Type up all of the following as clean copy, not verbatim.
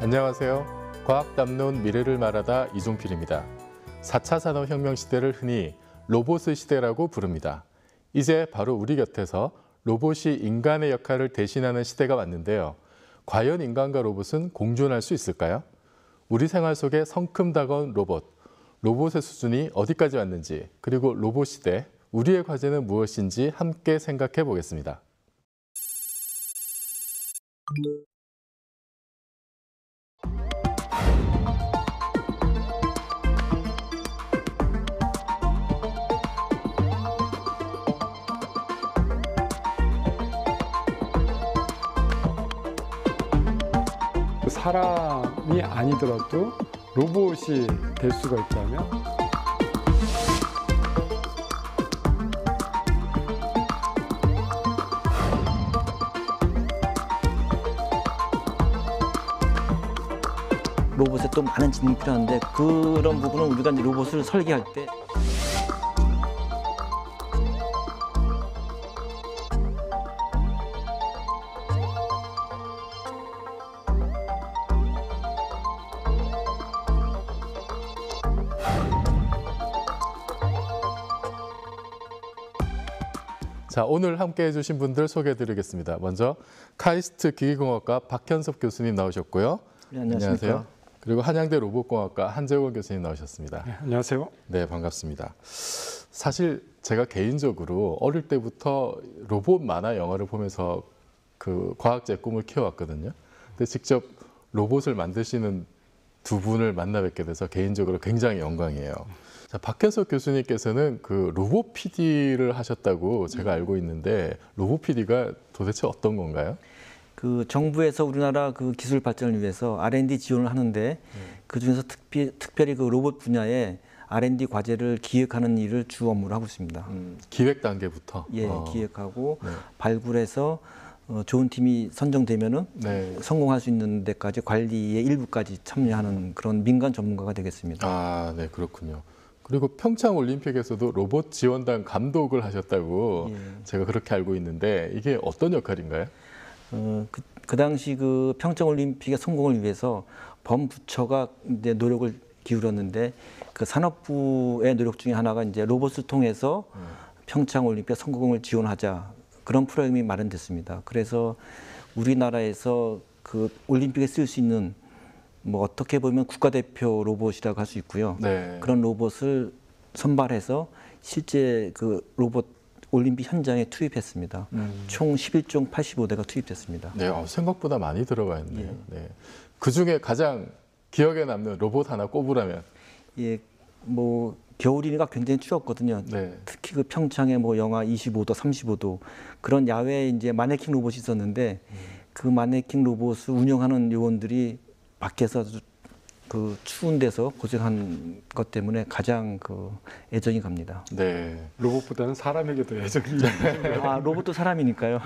안녕하세요. 과학 담론 미래를 말하다 이종필입니다. 4차 산업혁명 시대를 흔히 로봇의 시대라고 부릅니다. 이제 바로 우리 곁에서 로봇이 인간의 역할을 대신하는 시대가 왔는데요. 과연 인간과 로봇은 공존할 수 있을까요? 우리 생활 속에 성큼 다가온 로봇의 수준이 어디까지 왔는지, 그리고 로봇 시대, 우리의 과제는 무엇인지 함께 생각해 보겠습니다. 사람이 아니더라도 로봇이 될 수가 있다면 로봇에 또 많은 지능이 필요한데 그런 부분은 우리가 이제 로봇을 설계할 때 자, 오늘 함께 해주신 분들 소개해드리겠습니다. 먼저 카이스트 기계공학과 박현섭 교수님 나오셨고요. 네, 안녕하세요. 그리고 한양대 로봇공학과 한재원 교수님 나오셨습니다. 네, 안녕하세요. 네, 반갑습니다. 사실 제가 개인적으로 어릴 때부터 로봇 만화 영화를 보면서 그 과학자의 꿈을 키워왔거든요. 근데 직접 로봇을 만드시는 두 분을 만나 뵙게 돼서 개인적으로 굉장히 영광이에요. 자, 박현석 교수님께서는 그 로봇 PD를 하셨다고 제가 알고 있는데 로봇 PD가 도대체 어떤 건가요? 그 정부에서 우리나라 그 기술 발전을 위해서 R&D 지원을 하는데 그 중에서 특별히 그 로봇 분야에 R&D 과제를 기획하는 일을 주 업무로 하고 있습니다. 기획 단계부터? 예, 기획하고 네. 발굴해서 좋은 팀이 선정되면은 네. 성공할 수 있는 데까지 관리의 일부까지 참여하는 그런 민간 전문가가 되겠습니다. 아, 네, 그렇군요. 그리고 평창 올림픽에서도 로봇 지원단 감독을 하셨다고 예. 제가 그렇게 알고 있는데 이게 어떤 역할인가요? 그 당시 그 평창 올림픽의 성공을 위해서 범부처가 이제 노력을 기울였는데 그 산업부의 노력 중에 하나가 이제 로봇을 통해서 평창 올림픽 성공을 지원하자 그런 프로그램이 마련됐습니다. 그래서 우리나라에서 그 올림픽에 쓸 수 있는 뭐 어떻게 보면 국가대표 로봇이라고 할 수 있고요. 네. 그런 로봇을 선발해서 실제 그 로봇 올림픽 현장에 투입했습니다. 총 11종 85대가 투입됐습니다. 네, 생각보다 많이 들어가 있네요. 예. 네. 그 중에 가장 기억에 남는 로봇 하나 꼽으라면? 예, 뭐 겨울이니까 굉장히 추웠거든요. 네. 특히 그 평창에 뭐 영하 25도, 35도 그런 야외에 이제 마네킹 로봇이 있었는데 그 마네킹 로봇을 운영하는 요원들이 밖에서 그 추운 데서 고생한 것 때문에 가장 그 애정이 갑니다. 네, 로봇보다는 사람에게도 애정이. 아, 로봇도 사람이니까요.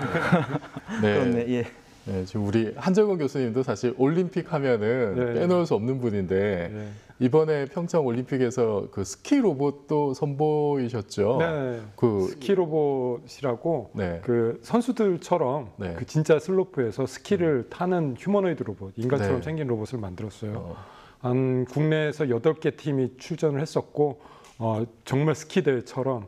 네. 그렇네. 예. 네, 지금 우리 한재원 교수님도 사실 올림픽 하면은 네. 빼놓을 수 없는 분인데 네. 이번에 평창 올림픽에서 그 스키 로봇도 선보이셨죠? 네. 그 스키 로봇이라고 네. 그 선수들처럼 네. 그 진짜 슬로프에서 스키를 타는 휴머노이드 로봇, 인간처럼 네. 생긴 로봇을 만들었어요. 한 국내에서 8개 팀이 출전을 했었고 정말 스키 대회처럼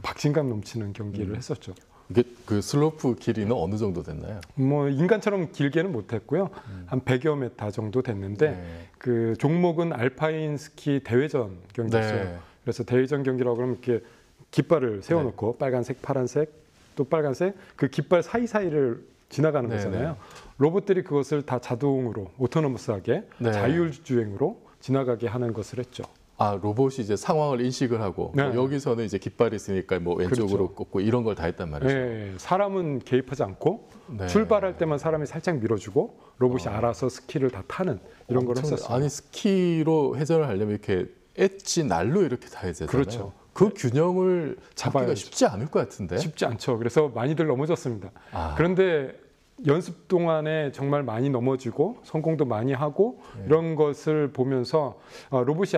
박진감 넘치는 경기를 했었죠. 이게 그 슬로프 길이는 어느 정도 됐나요? 뭐 인간처럼 길게는 못했고요. 한 100여 메타 정도 됐는데 네. 그 종목은 알파인 스키 대회전 경기였어요. 네. 그래서 대회전 경기라고 그러면 이렇게 깃발을 세워놓고 네. 빨간색, 파란색, 또 빨간색 그 깃발 사이사이를 지나가는 거잖아요. 로봇들이 그것을 다 자동으로 오토노머스하게 네. 자율주행으로 지나가게 하는 것을 했죠. 아, 로봇이 이제 상황을 인식을 하고 네. 여기서는 이제 깃발이 있으니까 뭐 왼쪽으로 그렇죠. 꽂고 이런 걸 다 했단 말이죠. 네. 사람은 개입하지 않고 네. 출발할 때만 사람이 살짝 밀어주고 로봇이 알아서 스키를 다 타는 이런 걸 했었어요. 아니 스키로 회전을 하려면 이렇게 엣지 날로 이렇게 타야 되잖아요. 그렇죠. 그 균형을 잡기가 쉽지 않을 것 같은데. 쉽지 않죠. 그래서 많이들 넘어졌습니다. 그런데 연습 동안에 정말 많이 넘어지고 성공도 많이 하고 이런 것을 보면서 로봇이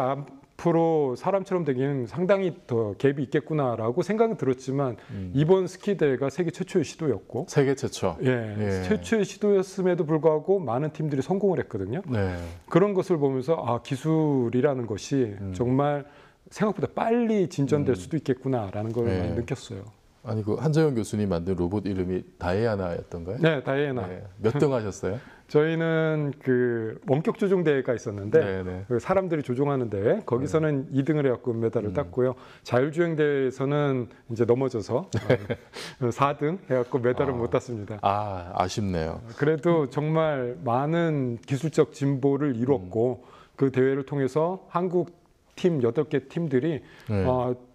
앞으로 사람처럼 되기는 상당히 더 갭이 있겠구나라고 생각은 들었지만 이번 스키 대회가 세계 최초의 시도였고 세계 최초. 예, 최초의 시도였음에도 불구하고 많은 팀들이 성공을 했거든요. 네. 그런 것을 보면서 아, 기술이라는 것이 정말 생각보다 빨리 진전될 수도 있겠구나라는 걸 많이 느꼈어요. 아니 그 한재영 교수님 만든 로봇 이름이 다이애나였던가요? 네, 다이애나. 네. 몇 등 하셨어요? 저희는 그 원격 조종 대회가 있었는데 네네. 그 사람들이 조종하는 대회 거기서는 2등을 해갖고 은메달을 땄고요. 자율주행 대회에서는 이제 넘어져서 4등 해갖고 메달을 못 땄습니다. 아, 아쉽네요. 그래도 정말 많은 기술적 진보를 이뤘고 그 대회를 통해서 한국 팀 8개 팀들이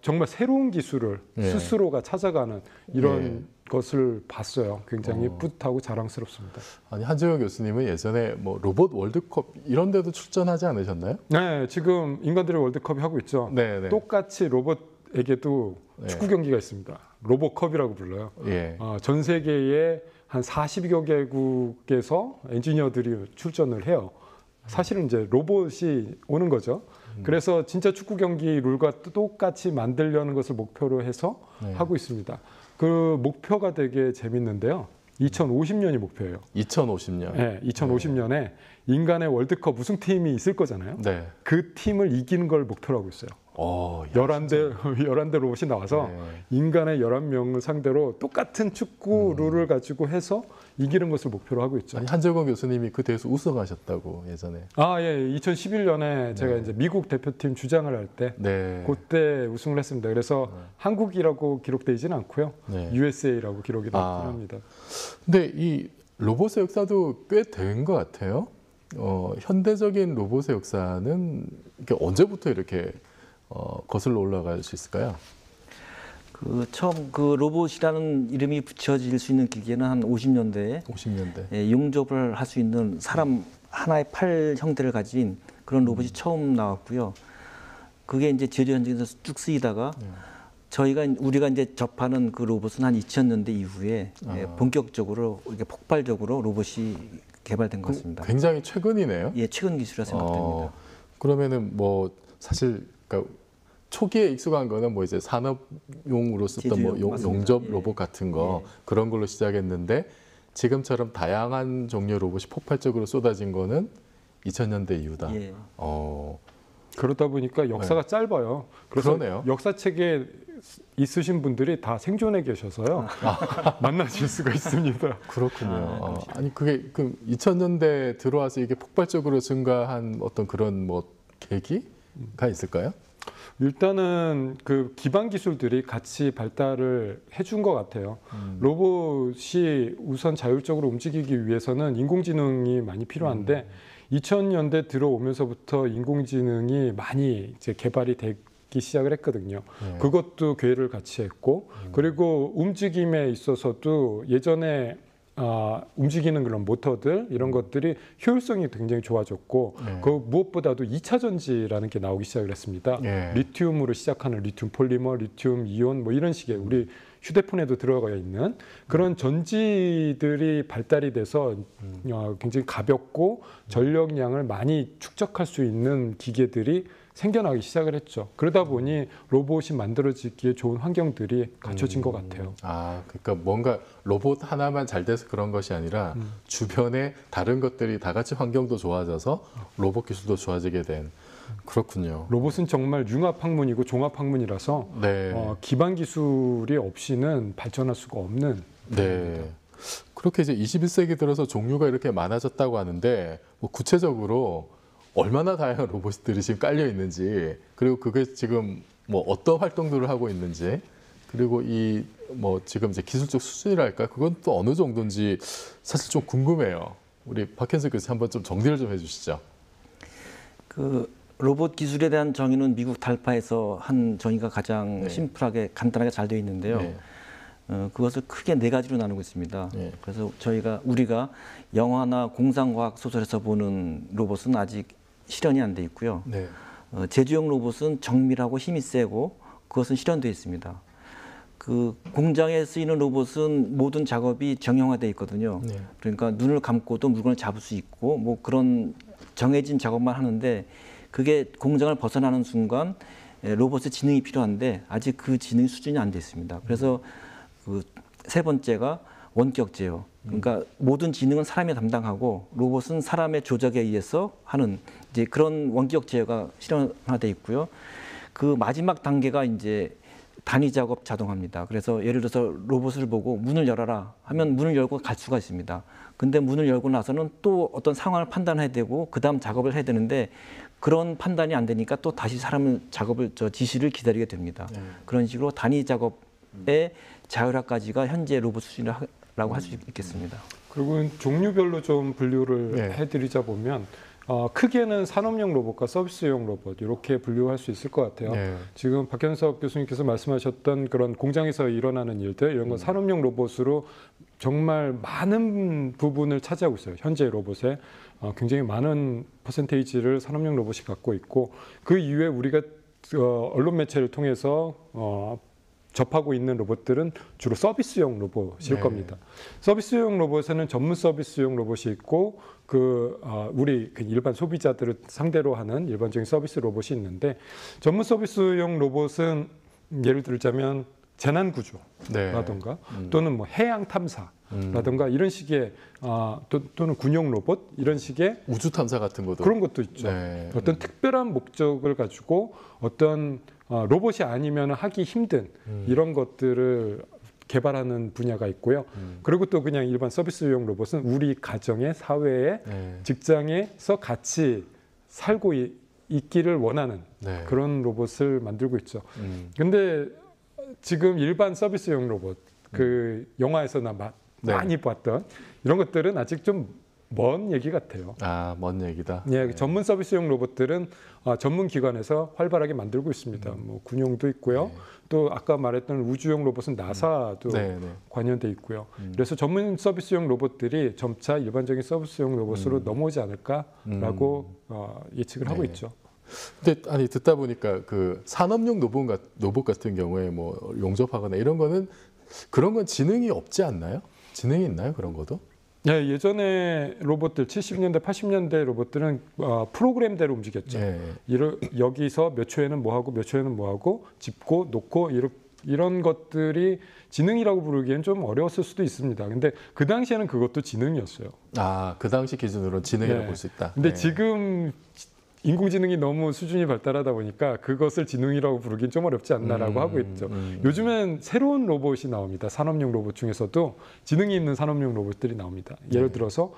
정말 새로운 기술을 스스로가 찾아가는 이런 것을 봤어요. 굉장히 뿌듯하고 자랑스럽습니다. 아니 한재영 교수님은 예전에 뭐 로봇 월드컵 이런 데도 출전하지 않으셨나요? 네, 지금 인간들의 월드컵이 하고 있죠. 네네. 똑같이 로봇에게도 축구 경기가 있습니다. 로봇컵이라고 불러요. 예. 전 세계의 한 40여 개국에서 엔지니어들이 출전을 해요. 사실은 이제 로봇이 오는 거죠. 그래서 진짜 축구 경기 룰과 똑같이 만들려는 것을 목표로 해서 하고 있습니다. 그 목표가 되게 재밌는데요. 2050년이 목표예요. 2050년. 네, 2050년에 인간의 월드컵 우승팀이 있을 거잖아요. 네. 그 팀을 이기는 걸 목표로 하고 있어요. 11대 로봇이 나와서 인간의 11명을 상대로 똑같은 축구 룰을 가지고 해서 이기는 것을 목표로 하고 있죠. 아니 한재건 교수님이 그 대회에서 우승하셨다고 예전에. 아, 예. 2011년에 제가 이제 미국 대표팀 주장을 할 때 그때 우승을 했습니다. 그래서 한국이라고 기록되지는 않고요. USA라고 기록이 되긴 합니다. 근데 이 로봇의 역사도 꽤 된 것 같아요. 현대적인 로봇의 역사는 이렇게 언제부터 이렇게 거슬러 올라갈 수 있을까요? 그 처음 그 로봇이라는 이름이 붙여질 수 있는 기계는 한 50년대에 50년대. 용접을 할 수 있는 사람 하나의 팔 형태를 가진 그런 로봇이 처음 나왔고요. 그게 이제 제조 현장에서 쭉 쓰이다가 우리가 이제 접하는 그 로봇은 한 2000년대 이후에 본격적으로 이렇게 폭발적으로 로봇이 개발된 것 같습니다. 굉장히 최근이네요. 예, 최근 기술이라 생각됩니다. 그러면은 뭐 사실 그러니까 초기에 익숙한 거는 뭐 이제 산업용으로 썼던 뭐 용접 로봇 같은 거 그런 걸로 시작했는데 지금처럼 다양한 종류의 로봇이 폭발적으로 쏟아진 거는 2000년대 이후다. 그러다 보니까 역사가 짧아요. 그래서 그러네요. 역사책에 있으신 분들이 다 생존해 계셔서요. 만나실 수가 있습니다. 그렇군요. 아니 그게 그 2000년대 들어와서 이게 폭발적으로 증가한 어떤 그런 뭐 계기가 있을까요? 일단은 그 기반 기술들이 같이 발달을 해준 것 같아요. 로봇이 우선 자율적으로 움직이기 위해서는 인공지능이 많이 필요한데 2000년대 들어오면서부터 인공지능이 많이 이제 개발이 되기 시작을 했거든요. 그것도 궤를 같이 했고 그리고 움직임에 있어서도 예전에 움직이는 그런 모터들 이런 것들이 효율성이 굉장히 좋아졌고 그 무엇보다도 2차 전지라는 게 나오기 시작을 했습니다. 리튬으로 시작하는 리튬 폴리머, 리튬 이온 뭐 이런 식의 우리 휴대폰에도 들어가 있는 그런 전지들이 발달이 돼서 굉장히 가볍고 전력량을 많이 축적할 수 있는 기계들이 생겨나기 시작을 했죠. 그러다 보니 로봇이 만들어지기에 좋은 환경들이 갖춰진 것 같아요. 그러니까 뭔가 로봇 하나만 잘 돼서 그런 것이 아니라 주변에 다른 것들이 다 같이 환경도 좋아져서 로봇 기술도 좋아지게 된 그렇군요. 로봇은 정말 융합학문이고 종합학문이라서 기반 기술이 없이는 발전할 수가 없는. 그렇게 이제 21세기 들어서 종류가 이렇게 많아졌다고 하는데 뭐 구체적으로 얼마나 다양한 로봇들이 지금 깔려 있는지 그리고 그게 지금 뭐 어떤 활동들을 하고 있는지 그리고 이 뭐 지금 이제 기술적 수준이랄까 그건 또 어느 정도인지 사실 좀 궁금해요. 우리 박현석 교수님 한번 좀 정리를 좀 해주시죠. 그 로봇 기술에 대한 정의는 미국 달파에서 한 정의가 가장 심플하게 간단하게 잘 되어 있는데요. 그것을 크게 4가지로 나누고 있습니다. 그래서 우리가 영화나 공상과학 소설에서 보는 로봇은 아직 실현이 안 돼 있고요. 제조용 로봇은 정밀하고 힘이 세고 그것은 실현되어 있습니다. 그 공장에 쓰이는 로봇은 모든 작업이 정형화되어 있거든요. 그러니까 눈을 감고도 물건을 잡을 수 있고 뭐 그런 정해진 작업만 하는데 그게 공장을 벗어나는 순간 로봇의 지능이 필요한데 아직 그 지능 수준이 안 됐습니다. 그래서 그 세 번째가 원격 제어. 그러니까 모든 지능은 사람이 담당하고 로봇은 사람의 조작에 의해서 하는 이제 그런 원격 제어가 실현화돼 있고요. 그 마지막 단계가 이제 단위 작업 자동화입니다. 그래서 예를 들어서 로봇을 보고 문을 열어라 하면 문을 열고 갈 수가 있습니다. 근데 문을 열고 나서는 또 어떤 상황을 판단해야 되고 그다음 작업을 해야 되는데 그런 판단이 안 되니까 또 다시 사람을 지시를 기다리게 됩니다. 그런 식으로 단위 작업의 자율화까지가 현재 로봇 수준이라고 할 수 있겠습니다. 그리고 종류별로 좀 분류를 해드리자 보면 크게는 산업용 로봇과 서비스용 로봇 이렇게 분류할 수 있을 것 같아요. 지금 박현석 교수님께서 말씀하셨던 그런 공장에서 일어나는 일들 이런 건 산업용 로봇으로 정말 많은 부분을 차지하고 있어요. 현재 로봇에 굉장히 많은 퍼센테이지를 산업용 로봇이 갖고 있고 그 이후에 우리가 언론 매체를 통해서 접하고 있는 로봇들은 주로 서비스용 로봇일 겁니다. 서비스용 로봇에는 전문 서비스용 로봇이 있고 우리 일반 소비자들을 상대로 하는 일반적인 서비스 로봇이 있는데 전문 서비스용 로봇은 예를 들자면 재난 구조라든가 또는 뭐 해양 탐사라든가 이런 식의 또는 군용 로봇 이런 식의 우주 탐사 같은 것도 그런 것도 있죠. 어떤 특별한 목적을 가지고 어떤 로봇이 아니면 하기 힘든 이런 것들을 개발하는 분야가 있고요. 그리고 또 그냥 일반 서비스용 로봇은 우리 가정에, 사회에, 직장에서 같이 살고 있기를 원하는 그런 로봇을 만들고 있죠. 근데 지금 일반 서비스용 로봇, 그 영화에서나 많이 봤던 이런 것들은 아직 좀 먼 얘기 같아요. 먼 얘기다. 전문 서비스용 로봇들은 전문 기관에서 활발하게 만들고 있습니다. 뭐 군용도 있고요. 또 아까 말했던 우주용 로봇은 나사도 관여돼 있고요. 그래서 전문 서비스용 로봇들이 점차 일반적인 서비스용 로봇으로 넘어오지 않을까라고 예측을 하고 있죠. 근데 듣다 보니까 그 산업용 로봇 같은 경우에 뭐 용접하거나 이런 거는 그런 건 지능이 없지 않나요? 지능이 있나요? 그런 것도? 예전에 로봇들 70년대, 80년대 로봇들은 프로그램대로 움직였죠. 여기서 몇 초에는 뭐 하고 몇 초에는 뭐 하고 짚고 놓고 이런 것들이 지능이라고 부르기엔 좀 어려웠을 수도 있습니다. 근데 그 당시에는 그것도 지능이었어요. 그 당시 기준으로는 지능이라고 볼 수 있다. 근데 지금 인공지능이 너무 수준이 발달하다 보니까 그것을 지능이라고 부르긴 좀 어렵지 않나라고 하고 있죠. 요즘엔 새로운 로봇이 나옵니다. 산업용 로봇 중에서도 지능이 있는 산업용 로봇들이 나옵니다. 예를 들어서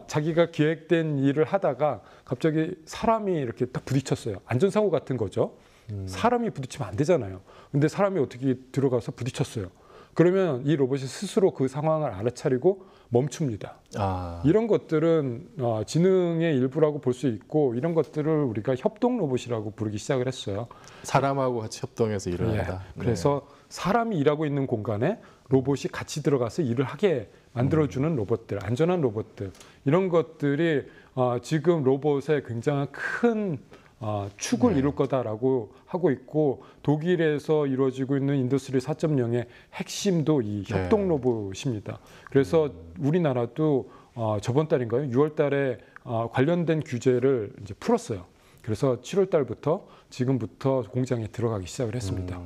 자기가 기획된 일을 하다가 갑자기 사람이 이렇게 딱 부딪혔어요. 안전사고 같은 거죠. 사람이 부딪히면 안 되잖아요. 근데 사람이 어떻게 들어가서 부딪혔어요. 그러면 이 로봇이 스스로 그 상황을 알아차리고 멈춥니다. 이런 것들은 지능의 일부라고 볼 수 있고 이런 것들을 우리가 협동 로봇이라고 부르기 시작을 했어요. 사람하고 같이 협동해서 일을 한다. 그래서 사람이 일하고 있는 공간에 로봇이 같이 들어가서 일을 하게 만들어주는 로봇들, 안전한 로봇들 이런 것들이 지금 로봇의 굉장히 큰 축을 이룰 거다라고 하고 있고 독일에서 이루어지고 있는 인더스트리 4.0의 핵심도 이 협동 로봇입니다. 그래서 우리나라도 저번 달인가요? 6월 달에 관련된 규제를 이제 풀었어요. 그래서 7월 달부터 지금부터 공장에 들어가기 시작을 했습니다.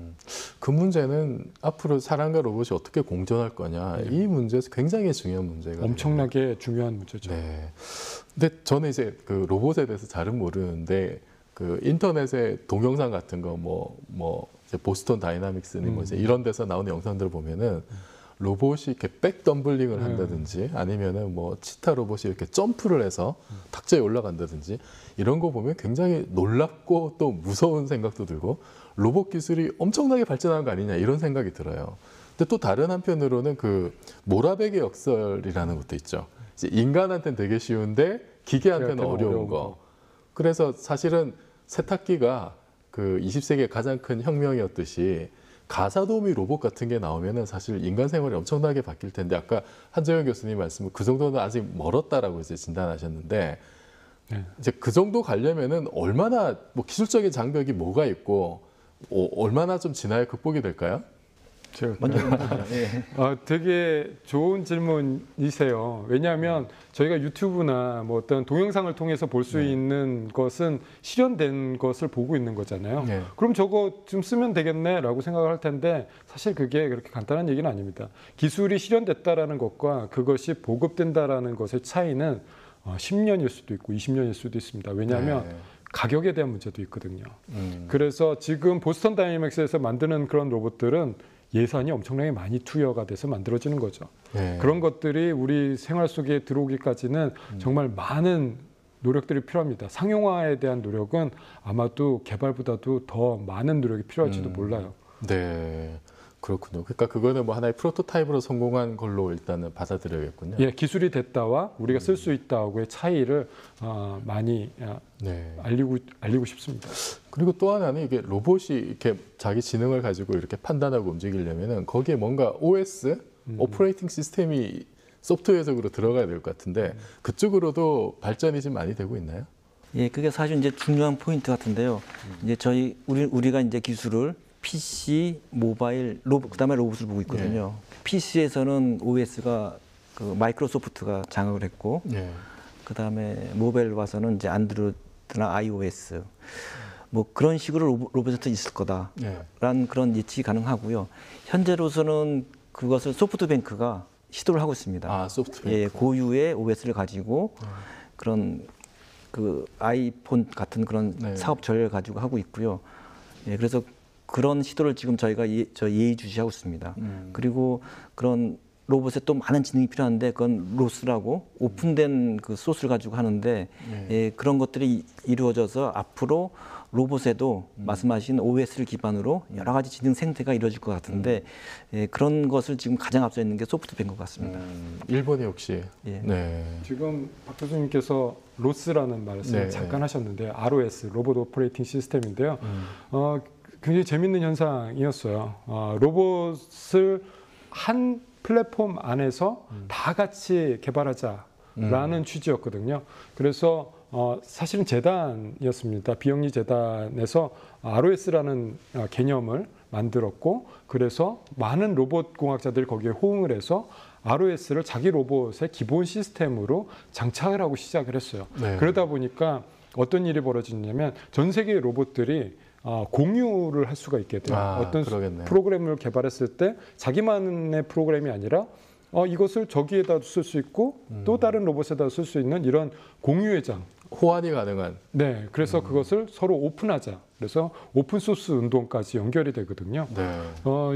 그 문제는 앞으로 사람과 로봇이 어떻게 공존할 거냐 이 문제에서 굉장히 중요한 문제가 엄청나게 중요한 문제죠. 근데 저는 이제 그 로봇에 대해서 잘은 모르는데 그 인터넷에 동영상 같은 거 뭐 보스턴 다이나믹스니 뭐 이제 이런 데서 나오는 영상들을 보면은 로봇이 이렇게 백덤블링을 한다든지 아니면은 뭐 치타 로봇이 이렇게 점프를 해서 탁자에 올라간다든지 이런 거 보면 굉장히 놀랍고 또 무서운 생각도 들고 로봇 기술이 엄청나게 발전한 거 아니냐 이런 생각이 들어요. 근데 또 다른 한편으로는 그 모라베게 역설이라는 것도 있죠. 이제 인간한테는 되게 쉬운데 기계한테는 어려운 거. 그래서 사실은 세탁기가 그 20세기의 가장 큰 혁명이었듯이 가사도우미 로봇 같은 게 나오면은 사실 인간 생활이 엄청나게 바뀔 텐데 아까 한정현 교수님 말씀은 그 정도는 아직 멀었다라고 이제 진단하셨는데 이제 그 정도 가려면은 얼마나 뭐 기술적인 장벽이 뭐가 있고 얼마나 좀 지나야 극복이 될까요? 먼저 예. 되게 좋은 질문이세요. 왜냐하면 저희가 유튜브나 뭐 어떤 동영상을 통해서 볼 수 있는 것은 실현된 것을 보고 있는 거잖아요. 네. 그럼 저거 좀 쓰면 되겠네라고 생각을 할 텐데 사실 그게 그렇게 간단한 얘기는 아닙니다. 기술이 실현됐다라는 것과 그것이 보급된다라는 것의 차이는 10년일 수도 있고 20년일 수도 있습니다. 왜냐하면 네. 가격에 대한 문제도 있거든요. 그래서 지금 보스턴 다이내믹스에서 만드는 그런 로봇들은 예산이 엄청나게 많이 투여가 돼서 만들어지는 거죠. 네. 그런 것들이 우리 생활 속에 들어오기까지는 정말 많은 노력들이 필요합니다. 상용화에 대한 노력은 아마도 개발보다도 더 많은 노력이 필요할지도 몰라요. 네. 그렇군요. 그러니까 그거는 뭐 하나의 프로토타입으로 성공한 걸로 일단은 받아들여야겠군요. 예, 기술이 됐다와 우리가 쓸 수 있다하고의 차이를 많이 네. 알리고 싶습니다. 그리고 또 하나는 이게 로봇이 이렇게 자기 지능을 가지고 이렇게 판단하고 움직이려면은 거기에 뭔가 OS, 오퍼레이팅 시스템이 소프트웨어적으로 들어가야 될 것 같은데 그쪽으로도 발전이 좀 많이 되고 있나요? 예, 그게 사실 이제 중요한 포인트 같은데요. 이제 우리가 이제 기술을 PC, 모바일, 그다음에 로봇을 보고 있거든요. PC에서는 OS가 그 마이크로소프트가 장악을 했고, 그다음에 모바일 와서는 이제 안드로이드나 iOS 뭐 그런 식으로 로봇이 있을 거다라는 그런 예측이 가능하고요. 현재로서는 그것을 소프트뱅크가 시도를 하고 있습니다. 아, 소프트뱅크. 예, 고유의 OS를 가지고 그런 그 아이폰 같은 그런 사업 전략을 가지고 하고 있고요. 예, 그래서 그런 시도를 지금 저희가 예의주시하고 있습니다. 그리고 그런 로봇에 또 많은 지능이 필요한데 그건 로스라고 오픈된 그 소스를 가지고 하는데 예, 그런 것들이 이루어져서 앞으로 로봇에도 말씀하신 OS를 기반으로 여러 가지 지능 생태가 이루어질 것 같은데 예, 그런 것을 지금 가장 앞서 있는 게 소프트뱅크 같습니다. 일본이 혹시 예. 네. 지금 박 교수님께서 로스라는 말씀을 잠깐 하셨는데 ROS, 로봇 오퍼레이팅 시스템인데요. 굉장히 재밌는 현상이었어요. 로봇을 한 플랫폼 안에서 다 같이 개발하자라는 취지였거든요. 그래서 사실은 재단이었습니다. 비영리 재단에서 ROS라는 개념을 만들었고 그래서 많은 로봇 공학자들이 거기에 호응을 해서 ROS를 자기 로봇의 기본 시스템으로 장착을 하고 시작을 했어요. 네. 그러다 보니까 어떤 일이 벌어지냐면 전 세계의 로봇들이 공유를 할 수가 있게 돼요. 어떤 그러겠네요. 프로그램을 개발했을 때 자기만의 프로그램이 아니라 이것을 저기에다 쓸 수 있고 또 다른 로봇에다 쓸 수 있는 이런 공유의 장. 호환이 가능한. 네, 그래서 그것을 서로 오픈하자. 그래서 오픈소스 운동까지 연결이 되거든요. 네.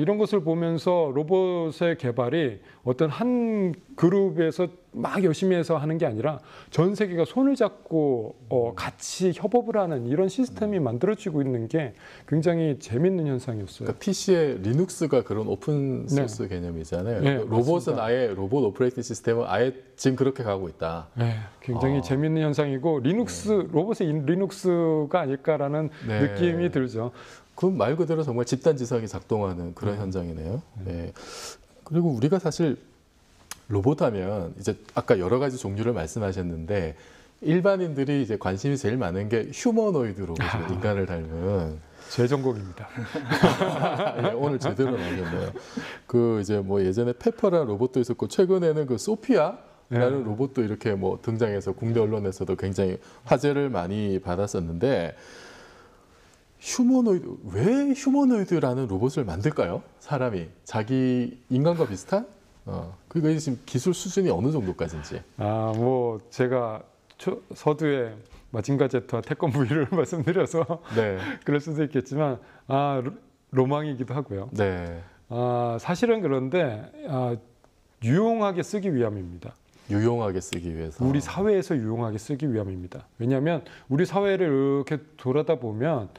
이런 것을 보면서 로봇의 개발이 어떤 한 그룹에서 막 열심히 해서 하는 게 아니라 전 세계가 손을 잡고 같이 협업을 하는 이런 시스템이 만들어지고 있는 게 굉장히 재밌는 현상이었어요. 그러니까 PC의 리눅스가 그런 오픈 소스 개념이잖아요. 네, 로봇은 맞습니다. 아예 로봇 오퍼레이팅 시스템은 아예 지금 그렇게 가고 있다. 네, 굉장히 재밌는 현상이고 로봇의 리눅스가 아닐까라는 느낌이 들죠. 그 말 그대로 정말 집단 지성이 작동하는 그런 현장이네요. 네. 그리고 우리가 사실 로봇 하면 이제 아까 여러 가지 종류를 말씀하셨는데 일반인들이 이제 관심이 제일 많은 게 휴머노이드 로봇이고 인간을 닮은 제 전공입니다. 예, 오늘 제대로 나오셨네요. 그 이제 뭐 예전에 페퍼라는 로봇도 있었고 최근에는 그 소피아라는 로봇도 이렇게 뭐 등장해서 국내 언론에서도 굉장히 화제를 많이 받았었는데 왜 휴머노이드라는 로봇을 만들까요? 사람이 자기 인간과 비슷한? 그게 지금 기술 수준이 어느 정도까지인지. 뭐 제가 서두에 마징가 제트와 태권브이를 말씀드려서 그럴 수도 있겠지만 로망이기도 하고요. 네. 사실은 그런데 유용하게 쓰기 위함입니다. 유용하게 쓰기 위해서. 우리 사회에서 유용하게 쓰기 위함입니다. 왜냐하면 우리 사회를 이렇게 돌아다 보면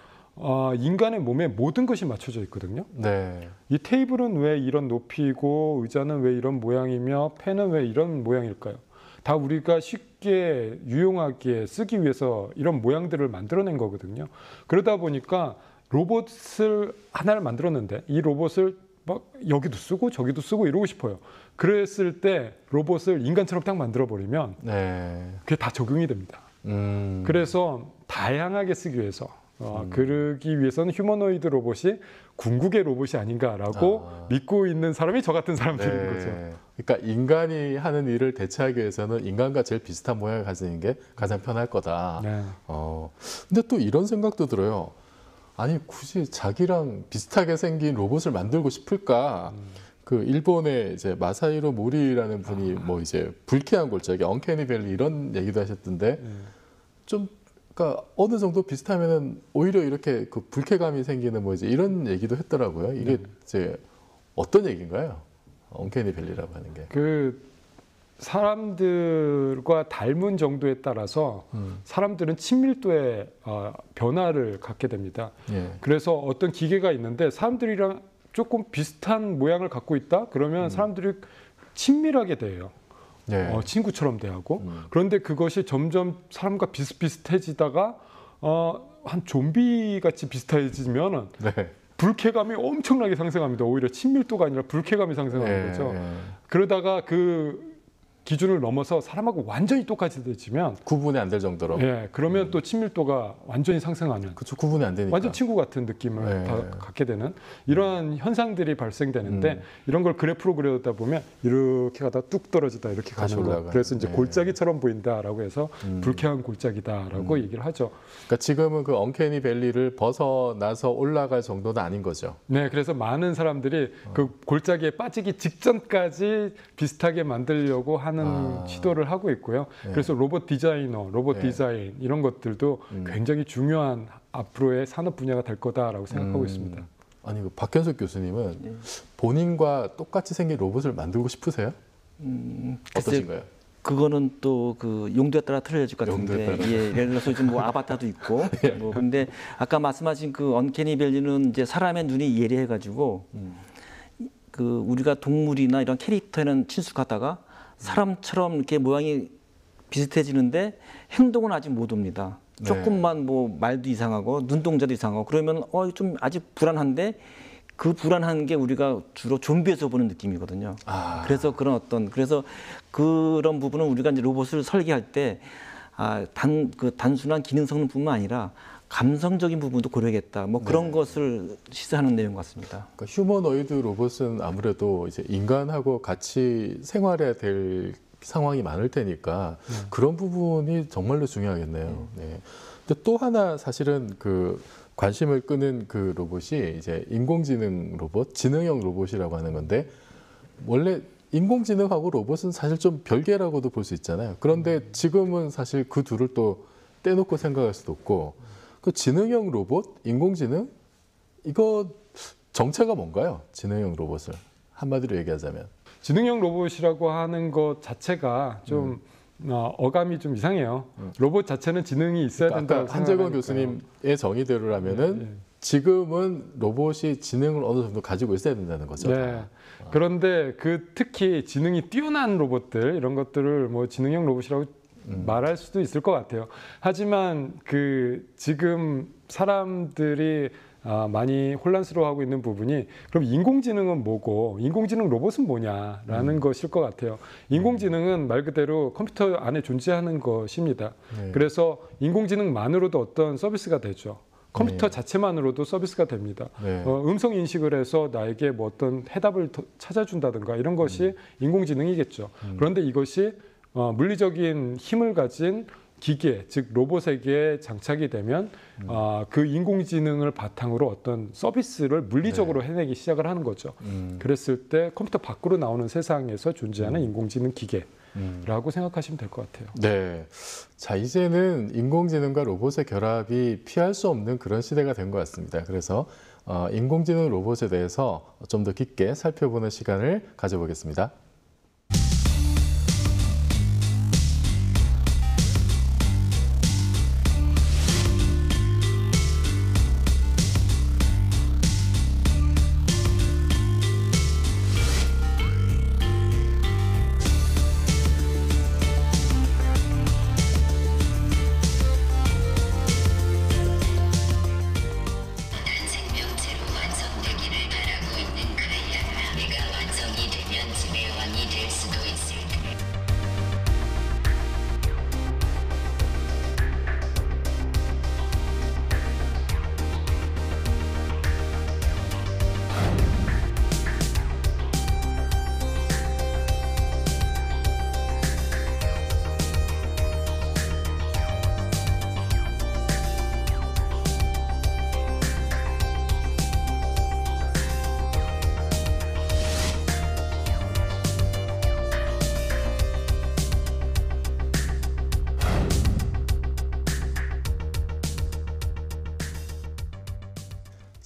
인간의 몸에 모든 것이 맞춰져 있거든요. 네. 이 테이블은 왜 이런 높이고 의자는 왜 이런 모양이며 펜은 왜 이런 모양일까요? 다 우리가 쉽게 유용하게 쓰기 위해서 이런 모양들을 만들어낸 거거든요. 그러다 보니까 로봇을 하나를 만들었는데 이 로봇을 막 여기도 쓰고 저기도 쓰고 이러고 싶어요. 그랬을 때 로봇을 인간처럼 딱 만들어버리면 그게 다 적용이 됩니다. 그래서 다양하게 쓰기 위해서 그러기 위해서는 휴머노이드 로봇이 궁극의 로봇이 아닌가라고 믿고 있는 사람이 저 같은 사람들인 네. 거죠. 그러니까 인간이 하는 일을 대체하기 위해서는 인간과 제일 비슷한 모양을 가지는 게 가장 편할 거다. 네. 근데 또 이런 생각도 들어요. 아니 굳이 자기랑 비슷하게 생긴 로봇을 만들고 싶을까? 그 일본의 이제 마사히로 모리라는 분이 뭐 이제 불쾌한 골짜기, 언캐니 밸리 이런 얘기도 하셨던데 좀 그러니까 어느 정도 비슷하면은 오히려 이렇게 그 불쾌감이 생기는 뭐 이제 이런 얘기도 했더라고요. 이게 이제 어떤 얘기인가요? 언캐니 밸리라고 하는 게. 그 사람들과 닮은 정도에 따라서 사람들은 친밀도에 변화를 갖게 됩니다. 예. 그래서 어떤 기계가 있는데 사람들이랑 조금 비슷한 모양을 갖고 있다? 그러면 사람들이 친밀하게 돼요. 예. 친구처럼 대하고. 그런데 그것이 점점 사람과 비슷비슷해지다가 한 좀비 같이 비슷해지면은 네. 불쾌감이 엄청나게 상승합니다. 오히려 친밀도가 아니라 불쾌감이 상승하는 거죠. 그러다가 그 기준을 넘어서 사람하고 완전히 똑같이 되지면 구분이 안 될 정도로. 그러면 또 친밀도가 완전히 상승하는. 그렇죠. 구분이 안 되니까. 완전 친구 같은 느낌을 갖게 되는 이러한 현상들이 발생되는데 이런 걸 그래프로 그려다 보면 이렇게 가다 뚝 떨어지다 이렇게 가는 거. 그래서 이제 골짜기처럼 보인다라고 해서 불쾌한 골짜기다라고 얘기를 하죠. 그러니까 지금은 그 언캐니 밸리를 벗어나서 올라갈 정도는 아닌 거죠. 네, 그래서 많은 사람들이 그 골짜기에 빠지기 직전까지 비슷하게 만들려고 하는 시도를 하고 있고요. 그래서 로봇 디자이너, 로봇 디자인 이런 것들도 굉장히 중요한 앞으로의 산업 분야가 될 거다라고 생각하고 있습니다. 아니 그 박현숙 교수님은 본인과 똑같이 생긴 로봇을 만들고 싶으세요? 어떠신가요? 그거는 또 그 용도에 따라 틀려질 것 같은데, 예를 들어서 요즘 뭐 아바타도 있고, 뭐 근데 아까 말씀하신 그 언캐니 밸리는 이제 사람의 눈이 예리해가지고 그 우리가 동물이나 이런 캐릭터에는 친숙하다가 사람처럼 이렇게 모양이 비슷해지는데 행동은 아직 못 옵니다. 조금만 뭐 말도 이상하고 눈동자도 이상하고 그러면 좀 아직 불안한데 그 불안한 게 우리가 주로 좀비에서 보는 느낌이거든요. 그래서 그래서 그런 부분은 우리가 이제 로봇을 설계할 때 단순한 기능 성능뿐만 아니라 감성적인 부분도 고려하겠다. 뭐 그런 것을 시사하는 내용 같습니다. 그러니까 휴머노이드 로봇은 아무래도 이제 인간하고 같이 생활해야 될 상황이 많을 테니까 그런 부분이 정말로 중요하겠네요. 네. 근데 또 하나 사실은 그 관심을 끄는 그 로봇이 이제 인공지능 로봇, 지능형 로봇이라고 하는 건데 원래 인공지능하고 로봇은 사실 좀 별개라고도 볼 수 있잖아요. 그런데 지금은 사실 그 둘을 또 떼놓고 생각할 수도 없고 그 지능형 로봇, 인공지능 이거 정체가 뭔가요? 지능형 로봇을 한마디로 얘기하자면 지능형 로봇이라고 하는 것 자체가 좀 어감이 좀 이상해요. 로봇 자체는 지능이 있어야 된다고 생각하니까. 한재건 교수님의 정의대로라면은 지금은 로봇이 지능을 어느 정도 가지고 있어야 된다는 거죠. 네. 그런데 특히 지능이 뛰어난 로봇들 이런 것들을 뭐 지능형 로봇이라고 말할 수도 있을 것 같아요. 하지만 지금 사람들이 많이 혼란스러워하고 있는 부분이 그럼 인공지능은 뭐고 인공지능 로봇은 뭐냐라는 것일 것 같아요. 인공지능은 말 그대로 컴퓨터 안에 존재하는 것입니다. 그래서 인공지능만으로도 어떤 서비스가 되죠. 컴퓨터 자체만으로도 서비스가 됩니다. 음성 인식을 해서 나에게 뭐 어떤 해답을 찾아준다든가 이런 것이 인공지능이겠죠. 그런데 이것이 물리적인 힘을 가진 기계, 즉 로봇에게 장착이 되면 그 인공지능을 바탕으로 어떤 서비스를 물리적으로 해내기 시작을 하는 거죠. 그랬을 때 컴퓨터 밖으로 나오는 세상에서 존재하는 인공지능 기계라고 생각하시면 될 것 같아요. 네, 자 이제는 인공지능과 로봇의 결합이 피할 수 없는 그런 시대가 된 것 같습니다. 그래서 인공지능 로봇에 대해서 좀 더 깊게 살펴보는 시간을 가져보겠습니다. 생명체로 완성되기를 바라고 있는 가이아가 내가 완성이 되면 집에 와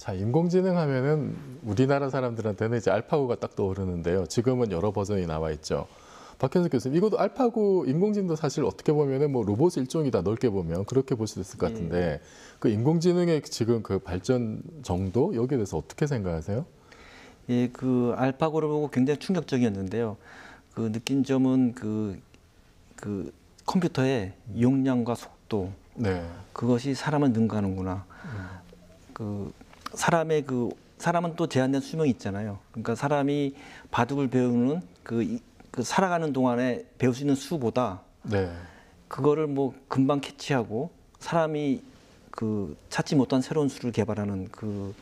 자, 인공지능 하면은 우리나라 사람들한테는 이제 알파고가 딱 떠오르는데요. 지금은 여러 버전이 나와 있죠. 박현석 교수님, 이것도 알파고 인공지능도 사실 어떻게 보면은 뭐 로봇 일종이다, 넓게 보면 그렇게 볼 수도 있을 것 같은데 그 인공지능의 지금 그 발전 정도 여기에 대해서 어떻게 생각하세요? 예, 그 알파고를 보고 굉장히 충격적이었는데요. 그 느낀 점은 그 컴퓨터의 용량과 속도, 네. 그것이 사람을 능가하는구나. 사람은 또 제한된 수명이 있잖아요. 그러니까 사람이 바둑을 배우는 그 살아가는 동안에 배울 수 있는 수보다 네. 그거를 뭐 금방 캐치하고 사람이 그 찾지 못한 새로운 수를 개발하는 그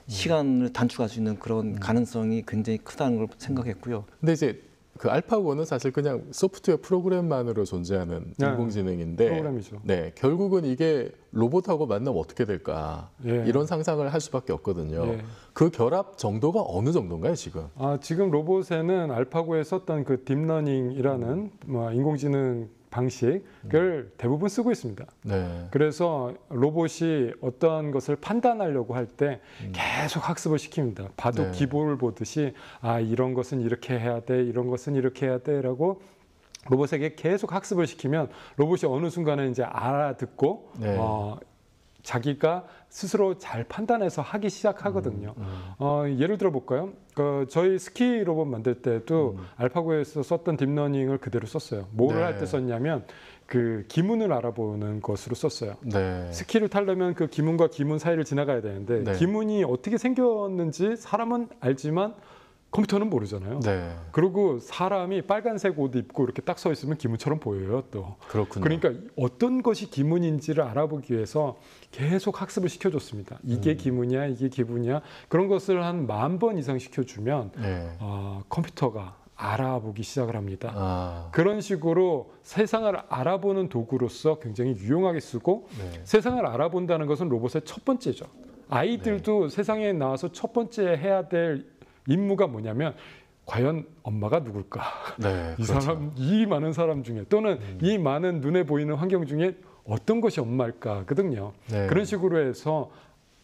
시간을 단축할 수 있는 그런 가능성이 굉장히 크다는 걸 생각했고요. 근데 이제 그 알파고는 사실 그냥 소프트웨어 프로그램만으로 존재하는 네, 인공지능인데, 프로그램이죠. 네, 결국은 이게 로봇하고 만나면 어떻게 될까 예. 이런 상상을 할 수밖에 없거든요. 예. 그 결합 정도가 어느 정도인가요, 지금? 지금 로봇에는 알파고에 썼던 그 딥러닝이라는 인공지능 방식을 대부분 쓰고 있습니다. 네. 그래서 로봇이 어떠한 것을 판단하려고 할 때 계속 학습을 시킵니다. 바둑 네. 기본을 보듯이 이런 것은 이렇게 해야 돼, 이런 것은 이렇게 해야 돼라고 로봇에게 계속 학습을 시키면 로봇이 어느 순간에 이제 알아듣고 네. 자기가 스스로 잘 판단해서 하기 시작하거든요. 예를 들어 볼까요? 저희 스키 로봇 만들 때도 알파고에서 썼던 딥러닝을 그대로 썼어요. 뭐를 네. 할 때 썼냐면 그 기문을 알아보는 것으로 썼어요. 네. 스키를 타려면 그 기문과 기문 사이를 지나가야 되는데 네. 기문이 어떻게 생겼는지 사람은 알지만 컴퓨터는 모르잖아요. 네. 그리고 사람이 빨간색 옷 입고 이렇게 딱 서 있으면 기문처럼 보여요, 또. 그렇군요. 그러니까 어떤 것이 기문인지를 알아보기 위해서 계속 학습을 시켜줬습니다. 이게 기문이야, 이게 기문이야. 그런 것을 한 10,000번 이상 시켜주면 네. 컴퓨터가 알아보기 시작을 합니다. 아. 그런 식으로 세상을 알아보는 도구로서 굉장히 유용하게 쓰고 네. 세상을 알아본다는 것은 로봇의 첫 번째죠. 아이들도 세상에 나와서 첫 번째 해야 될 임무가 뭐냐면 과연 엄마가 누굴까? 네. 이 그렇죠. 사람, 이 많은 사람 중에 또는 이 많은 눈에 보이는 환경 중에 어떤 것이 엄마일까거든요. 네. 그런 식으로 해서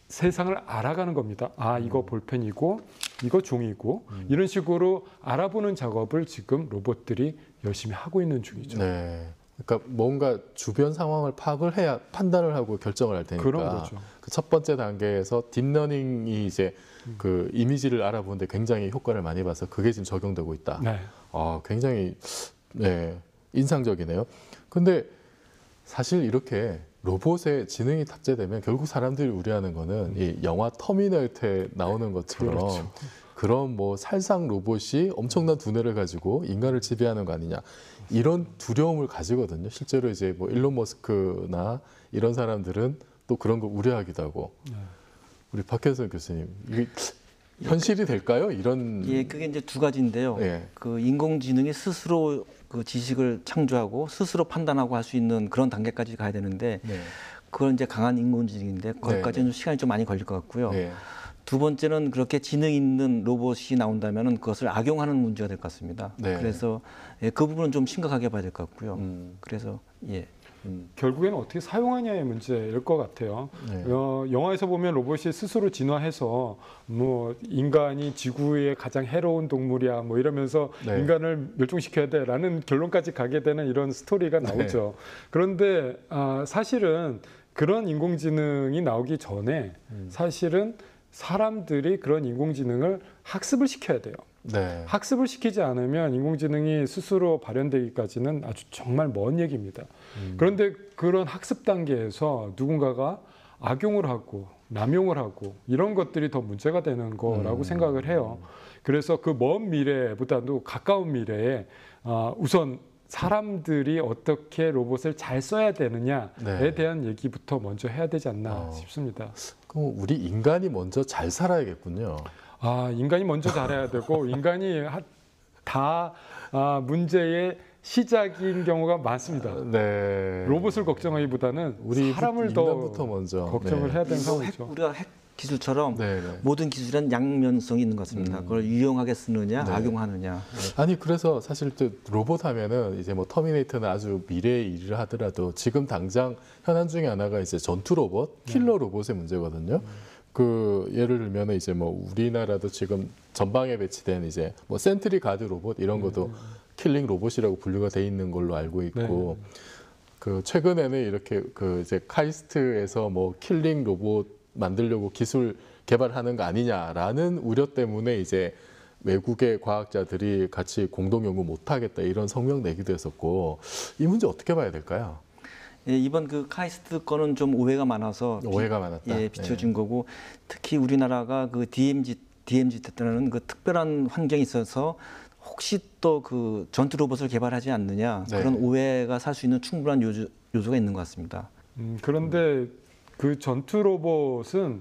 세상을 알아가는 겁니다. 이거 볼펜이고 이거 종이고 이런 식으로 알아보는 작업을 지금 로봇들이 열심히 하고 있는 중이죠. 네. 그러니까 뭔가 주변 상황을 파악을 해야 판단을 하고 결정을 할 테니까. 그런 거죠. 그 첫 번째 단계에서 딥러닝이 이제 그 이미지를 알아보는데 굉장히 효과를 많이 봐서 그게 지금 적용되고 있다. 네. 굉장히 네, 인상적이네요. 근데 사실 이렇게 로봇에 지능이 탑재되면 결국 사람들이 우려하는 거는 이 영화 터미네이터에 나오는 것처럼 그렇죠. 그런 뭐 살상 로봇이 엄청난 두뇌를 가지고 인간을 지배하는 거 아니냐 이런 두려움을 가지거든요. 실제로 이제 뭐 일론 머스크나 이런 사람들은 또 그런 거 우려하기도 하고. 우리 박현석 교수님, 이게 현실이 될까요? 이런. 예, 그게 이제 두 가지인데요. 예. 그 인공지능이 스스로 그 지식을 창조하고 스스로 판단하고 할 수 있는 그런 단계까지 가야 되는데 네. 그건 이제 강한 인공지능인데 거기까지는 시간이 좀 많이 걸릴 것 같고요. 네. 두 번째는 그렇게 지능 있는 로봇이 나온다면 그것을 악용하는 문제가 될 것 같습니다. 네. 그래서 그 부분은 좀 심각하게 봐야 될 것 같고요. 그래서 결국에는 어떻게 사용하냐의 문제일 것 같아요. 네. 영화에서 보면 로봇이 스스로 진화해서 뭐 인간이 지구의 가장 해로운 동물이야 뭐 이러면서 네. 인간을 멸종시켜야 돼라는 결론까지 가게 되는 이런 스토리가 나오죠. 그런데 사실은 그런 인공지능이 나오기 전에 사실은 사람들이 그런 인공지능을 학습을 시켜야 돼요. 네. 학습을 시키지 않으면 인공지능이 스스로 발현되기까지는 아주 정말 먼 얘기입니다. 그런데 그런 학습 단계에서 누군가가 악용을 하고 남용을 하고 이런 것들이 더 문제가 되는 거라고 생각을 해요. 그래서 그 먼 미래보다도 가까운 미래에 우선 사람들이 어떻게 로봇을 잘 써야 되느냐에 네. 대한 얘기부터 먼저 해야 되지 않나 싶습니다. 그럼 우리 인간이 먼저 잘 살아야겠군요. 인간이 먼저 잘해야 되고 인간이 다 문제의 시작인 경우가 많습니다. 네. 로봇을 걱정하기보다는 우리 사람을 더 인간부터 먼저 걱정을 해야 되는 상황이죠. 우리가 핵 기술처럼 네, 네. 모든 기술은 양면성이 있는 것 같습니다. 그걸 유용하게 쓰느냐, 네. 악용하느냐. 아니 그래서 사실 또 로봇 하면은 이제 뭐 터미네이터는 아주 미래의 일을 하더라도 지금 당장 현안 중에 하나가 이제 전투 로봇, 킬러 로봇의 문제거든요. 그 예를 들면 이제 뭐 우리나라도 지금 전방에 배치된 이제 뭐 센트리 가드 로봇 이런 것도 킬링 로봇이라고 분류가 돼 있는 걸로 알고 있고 그 최근에는 이렇게 그 이제 카이스트에서 뭐 킬링 로봇 만들려고 기술 개발하는 거 아니냐라는 우려 때문에 이제 외국의 과학자들이 같이 공동 연구 못 하겠다 이런 성명 내기도 했었고 이 문제 어떻게 봐야 될까요? 예, 이번 그 카이스트 건은 좀 오해가 많아서 오해가 많았다. 예, 비춰진 거고 특히 우리나라가 그 DMZ 때는 그 특별한 환경이 있어서 혹시 또 그 전투 로봇을 개발하지 않느냐 그런 오해가 살 수 있는 충분한 요소가 있는 것 같습니다. 그런데 그 전투 로봇은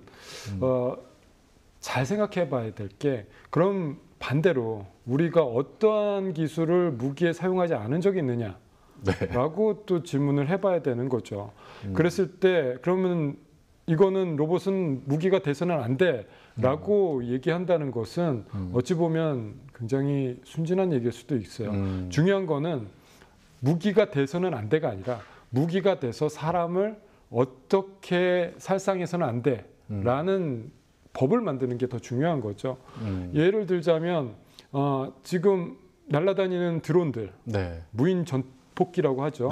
잘 생각해 봐야 될 게 그럼 반대로 우리가 어떠한 기술을 무기에 사용하지 않은 적이 있느냐 라고 또 질문을 해봐야 되는 거죠. 그랬을 때 그러면 이거는 로봇은 무기가 돼서는 안 돼 라고 얘기한다는 것은 어찌 보면 굉장히 순진한 얘기일 수도 있어요. 중요한 거는 무기가 돼서는 안 돼가 아니라 무기가 돼서 사람을 어떻게 살상해서는 안 돼 라는 법을 만드는 게 더 중요한 거죠. 예를 들자면 지금 날아다니는 드론들 무인 전폭기라고 하죠.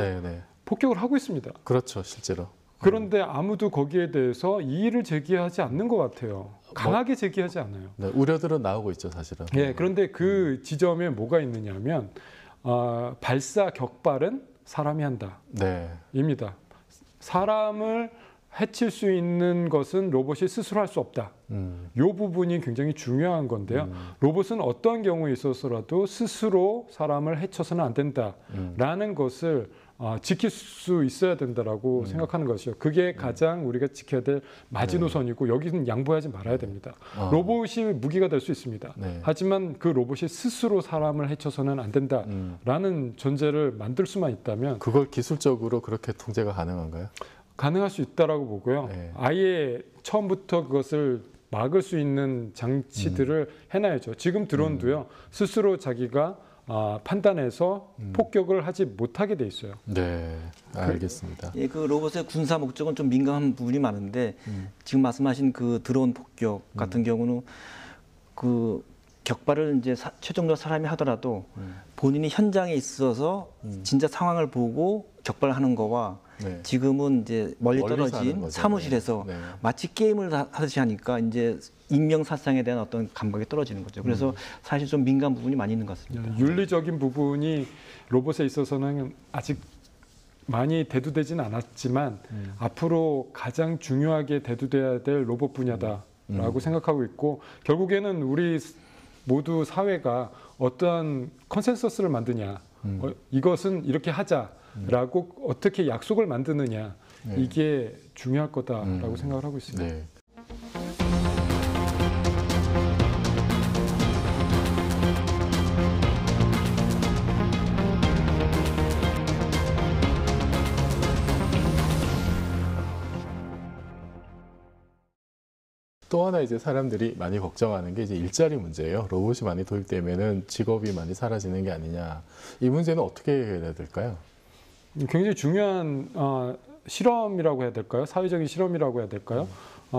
폭격을 하고 있습니다. 그렇죠, 실제로. 그런데 아무도 거기에 대해서 이의를 제기하지 않는 것 같아요. 강하게 제기하지 않아요. 네, 우려들은 나오고 있죠, 사실은. 예, 그런데 그 지점에 뭐가 있느냐면 발사 격발은 사람이 한다. 입니다. 사람을 해칠 수 있는 것은 로봇이 스스로 할 수 없다. 이 부분이 굉장히 중요한 건데요. 로봇은 어떠한 경우에 있어서라도 스스로 사람을 해쳐서는 안 된다라는 것을 지킬 수 있어야 된다라고 생각하는 것이죠. 그게 가장 우리가 지켜야 될 마지노선이고 여기는 양보하지 말아야 됩니다. 로봇이 무기가 될 수 있습니다. 하지만 그 로봇이 스스로 사람을 해쳐서는 안 된다라는 전제를 만들 수만 있다면 그걸 기술적으로 그렇게 통제가 가능한가요? 가능할 수 있다라고 보고요. 아예 처음부터 그것을 막을 수 있는 장치들을 해놔야죠. 지금 드론도요. 스스로 자기가 판단해서 폭격을 하지 못하게 돼 있어요. 네, 알겠습니다. 예, 그 로봇의 군사 목적은 좀 민감한 부분이 많은데 지금 말씀하신 그 드론 폭격 같은 경우는 그 격발을 이제 최종적으로 사람이 하더라도 본인이 현장에 있어서 진짜 상황을 보고 격발하는 거와 지금은 이제 멀리 떨어진 사무실에서 마치 게임을 하듯이 하니까 이제 인명사상에 대한 어떤 감각이 떨어지는 거죠. 그래서 사실 좀 민감한 부분이 많이 있는 것 같습니다. 윤리적인 부분이 로봇에 있어서는 아직 많이 대두되지는 않았지만 앞으로 가장 중요하게 대두돼야 될 로봇 분야다라고 생각하고 있고 결국에는 우리 모두 사회가 어떠한 컨센서스를 만드냐 이것은 이렇게 하자라고 어떻게 약속을 만드느냐 이게 중요할 거다라고 생각을 하고 있습니다. 또 하나 이제 사람들이 많이 걱정하는 게 이제 일자리 문제예요. 로봇이 많이 도입되면은 직업이 많이 사라지는 게 아니냐. 이 문제는 어떻게 해야 될까요? 굉장히 중요한 실험이라고 해야 될까요? 사회적인 실험이라고 해야 될까요?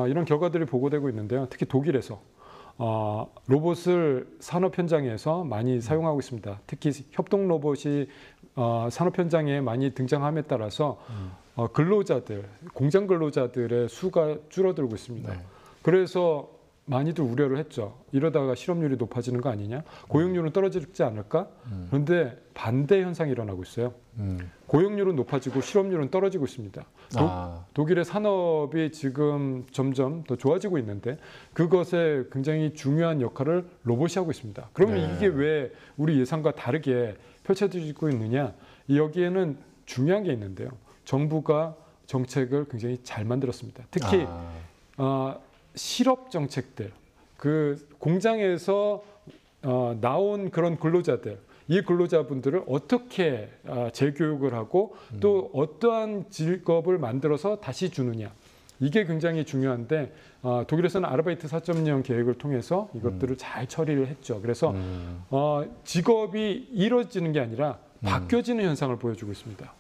이런 결과들이 보고되고 있는데요. 특히 독일에서 로봇을 산업 현장에서 많이 사용하고 있습니다. 특히 협동 로봇이 산업 현장에 많이 등장함에 따라서 근로자들, 공장 근로자들의 수가 줄어들고 있습니다. 그래서 많이들 우려를 했죠. 이러다가 실업률이 높아지는 거 아니냐? 고용률은 떨어지지 않을까? 그런데 반대 현상이 일어나고 있어요. 고용률은 높아지고 실업률은 떨어지고 있습니다. 독일의 산업이 지금 점점 더 좋아지고 있는데 그것에 굉장히 중요한 역할을 로봇이 하고 있습니다. 그러면 이게 왜 우리 예상과 다르게 펼쳐지고 있느냐? 여기에는 중요한 게 있는데요. 정부가 정책을 굉장히 잘 만들었습니다. 특히 실업 정책들, 그 공장에서 나온 그런 근로자들, 이 근로자분들을 어떻게 재교육을 하고 또 어떠한 직업을 만들어서 다시 주느냐. 이게 굉장히 중요한데 독일에서는 아르바이트 4.0 계획을 통해서 이것들을 잘 처리를 했죠. 그래서 직업이 이루어지는 게 아니라 바뀌어지는 현상을 보여주고 있습니다.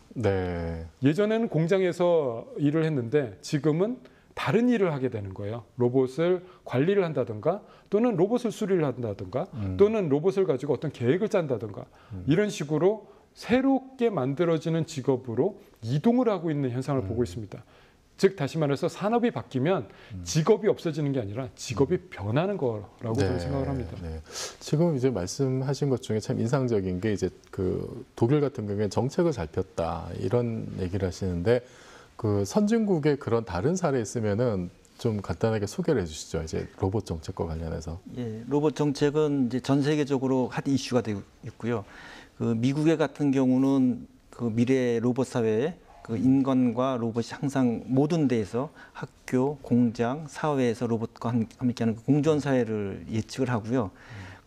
예전에는 공장에서 일을 했는데 지금은 다른 일을 하게 되는 거예요. 로봇을 관리를 한다든가 또는 로봇을 수리를 한다든가 또는 로봇을 가지고 어떤 계획을 짠다든가 이런 식으로 새롭게 만들어지는 직업으로 이동을 하고 있는 현상을 보고 있습니다. 즉 다시 말해서 산업이 바뀌면 직업이 없어지는 게 아니라 직업이 변하는 거라고 저는 생각을 합니다. 네. 지금 이제 말씀하신 것 중에 참 인상적인 게 이제 그 독일 같은 경우에 정책을 잘 폈다 이런 얘기를 하시는데 그 선진국의 그런 다른 사례 있으면은 좀 간단하게 소개를 해주시죠. 이제 로봇 정책과 관련해서. 예, 로봇 정책은 이제 전 세계적으로 핫 이슈가 되고 있고요. 그 미국의 같은 경우는 그 미래 로봇 사회에 그 인간과 로봇이 항상 모든 데에서 학교, 공장, 사회에서 로봇과 함께하는 그 공존 사회를 예측을 하고요.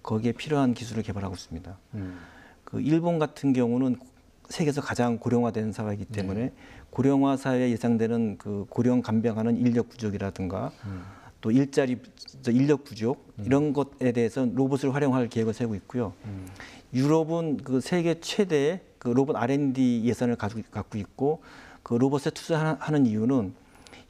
거기에 필요한 기술을 개발하고 있습니다. 그 일본 같은 경우는 세계에서 가장 고령화된 사회이기 때문에 고령화 사회에 예상되는 그 고령 간병하는 인력 부족이라든가 또 일자리 인력 부족 이런 것에 대해서 로봇을 활용할 계획을 세우고 있고요. 유럽은 그 세계 최대의 그 로봇 R&D 예산을 갖고 있고 그 로봇에 투자하는 이유는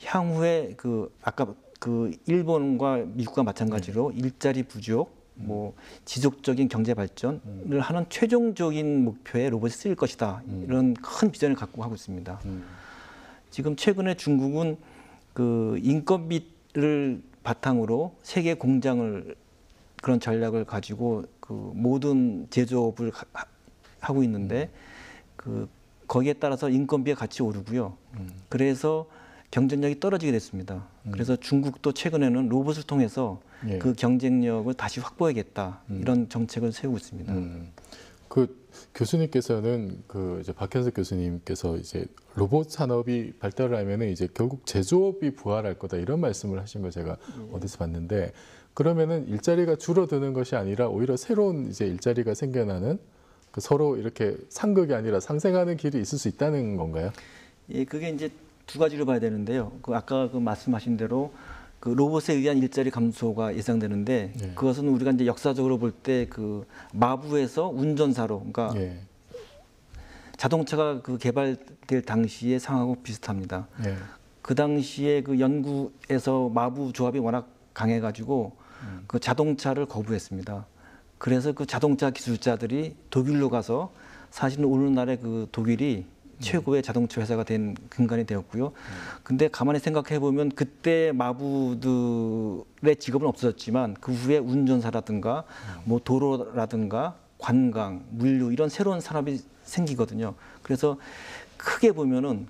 향후에 그 아까 그 일본과 미국과 마찬가지로 일자리 부족, 뭐 지속적인 경제 발전을 하는 최종적인 목표에 로봇이 쓰일 것이다 이런 큰 비전을 갖고 하고 있습니다. 지금 최근에 중국은 그 인건비를 바탕으로 세계 공장을 그런 전략을 가지고 그 모든 제조업을 하고 있는데 그 거기에 따라서 인건비가 같이 오르고요. 그래서 경쟁력이 떨어지게 됐습니다. 그래서 중국도 최근에는 로봇을 통해서 그 경쟁력을 다시 확보해야겠다 이런 정책을 세우고 있습니다. 그 교수님께서는 그 이제 박현석 교수님께서 이제 로봇 산업이 발달을 하면은 이제 결국 제조업이 부활할 거다 이런 말씀을 하신 거 제가 어디서 봤는데 그러면은 일자리가 줄어드는 것이 아니라 오히려 새로운 이제 일자리가 생겨나는 그 서로 이렇게 상극이 아니라 상생하는 길이 있을 수 있다는 건가요? 예, 그게 이제 두 가지로 봐야 되는데요. 그 아까 그 말씀하신 대로 그 로봇에 의한 일자리 감소가 예상되는데 그것은 우리가 이제 역사적으로 볼 때 그 마부에서 운전사로 그러니까 자동차가 그 개발될 당시의 상황하고 비슷합니다. 그 당시에 그 연구에서 마부 조합이 워낙 강해가지고 그 자동차를 거부했습니다. 그래서 그 자동차 기술자들이 독일로 가서 사실은 오늘날의 그 독일이 최고의 자동차 회사가 된 근간이 되었고요. 근데 가만히 생각해 보면 그때 마부들의 직업은 없어졌지만 그 후에 운전사라든가 뭐 도로라든가 관광, 물류 이런 새로운 산업이 생기거든요. 그래서 크게 보면은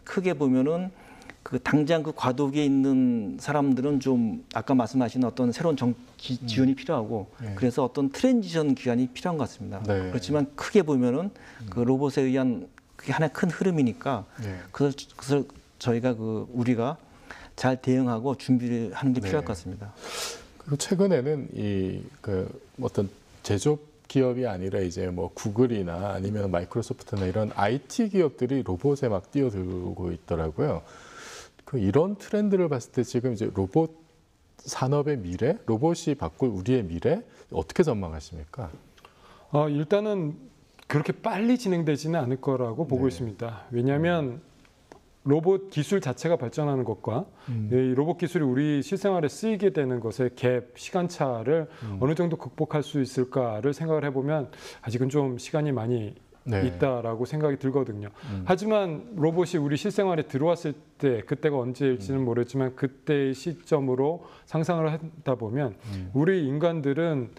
그 당장 그 과도기에 있는 사람들은 좀 아까 말씀하신 어떤 새로운 지원이 필요하고 그래서 어떤 트랜지션 기간이 필요한 것 같습니다. 그렇지만 크게 보면은 그 로봇에 의한 그게 하나의 큰 흐름이니까 그것을 저희가 우리가 잘 대응하고 준비를 하는 게 필요할 것 같습니다. 그리고 최근에는 이 그 어떤 제조업 기업이 아니라 이제 뭐 구글이나 아니면 마이크로소프트나 이런 IT 기업들이 로봇에 막 뛰어들고 있더라고요. 그 이런 트렌드를 봤을 때 지금 이제 로봇 산업의 미래, 로봇이 바꿀 우리의 미래 어떻게 전망하십니까? 일단은 그렇게 빨리 진행되지는 않을 거라고 보고 있습니다. 왜냐하면 로봇 기술 자체가 발전하는 것과 이 로봇 기술이 우리 실생활에 쓰이게 되는 것의 갭, 시간차를 어느 정도 극복할 수 있을까를 생각을 해보면 아직은 좀 시간이 많이 있다라고 생각이 들거든요. 하지만 로봇이 우리 실생활에 들어왔을 때 그때가 언제일지는 모르지만 그때의 시점으로 상상을 하다 보면 우리 인간들은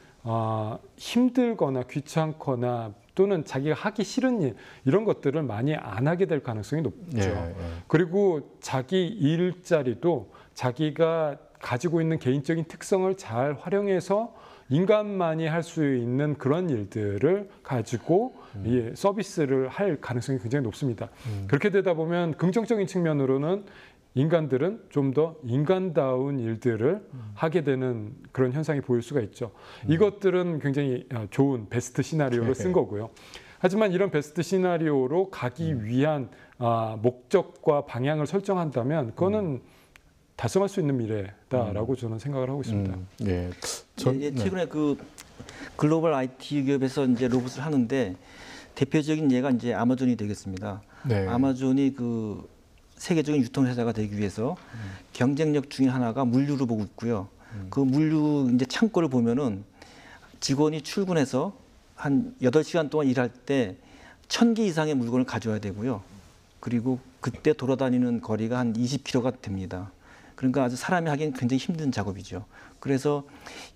힘들거나 귀찮거나 또는 자기가 하기 싫은 일 이런 것들을 많이 안 하게 될 가능성이 높죠. 그리고 자기 일자리도 자기가 가지고 있는 개인적인 특성을 잘 활용해서 인간만이 할 수 있는 그런 일들을 가지고 서비스를 할 가능성이 굉장히 높습니다. 그렇게 되다 보면 긍정적인 측면으로는 인간들은 좀 더 인간다운 일들을 하게 되는 그런 현상이 보일 수가 있죠. 이것들은 굉장히 좋은 베스트 시나리오로 쓴 거고요. 하지만 이런 베스트 시나리오로 가기 위한 목적과 방향을 설정한다면 그거는 달성할 수 있는 미래다라고 저는 생각을 하고 있습니다. 최근에 그 글로벌 IT 기업에서 이제 로봇을 하는데 대표적인 예가 이제 아마존이 되겠습니다. 아마존이 그 세계적인 유통회사가 되기 위해서 경쟁력 중에 하나가 물류를 보고 있고요. 그 물류 이제 창고를 보면은 직원이 출근해서 한 8시간 동안 일할 때 1,000개 이상의 물건을 가져와야 되고요. 그리고 그때 돌아다니는 거리가 한 20km가 됩니다. 그러니까 아주 사람이 하기엔 굉장히 힘든 작업이죠. 그래서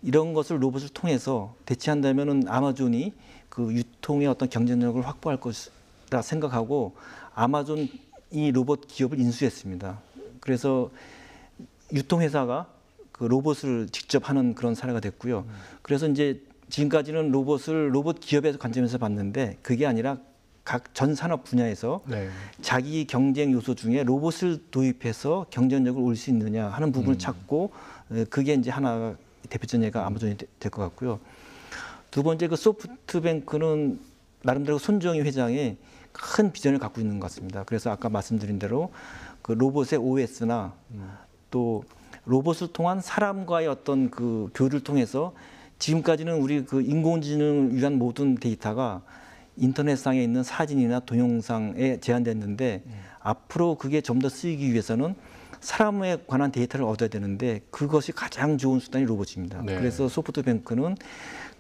이런 것을 로봇을 통해서 대체한다면은 아마존이 그 유통의 어떤 경쟁력을 확보할 것이라 생각하고 아마존 이 로봇 기업을 인수했습니다. 그래서 유통회사가 그 로봇을 직접 하는 그런 사례가 됐고요. 그래서 이제 지금까지는 로봇을 로봇 기업에서 관점에서 봤는데 그게 아니라 각 전 산업 분야에서 네. 자기 경쟁 요소 중에 로봇을 도입해서 경쟁력을 올 수 있느냐 하는 부분을 찾고 그게 이제 하나 대표적인 예가 아마존이 될 것 같고요. 두 번째 그 소프트뱅크는 나름대로 손정희 회장이 큰 비전을 갖고 있는 것 같습니다. 그래서 아까 말씀드린 대로 그 로봇의 OS나 또 로봇을 통한 사람과의 어떤 그 교류를 통해서 지금까지는 우리 그 인공지능을 위한 모든 데이터가 인터넷상에 있는 사진이나 동영상에 제한됐는데 앞으로 그게 좀 더 쓰이기 위해서는 사람에 관한 데이터를 얻어야 되는데 그것이 가장 좋은 수단이 로봇입니다. 네. 그래서 소프트뱅크는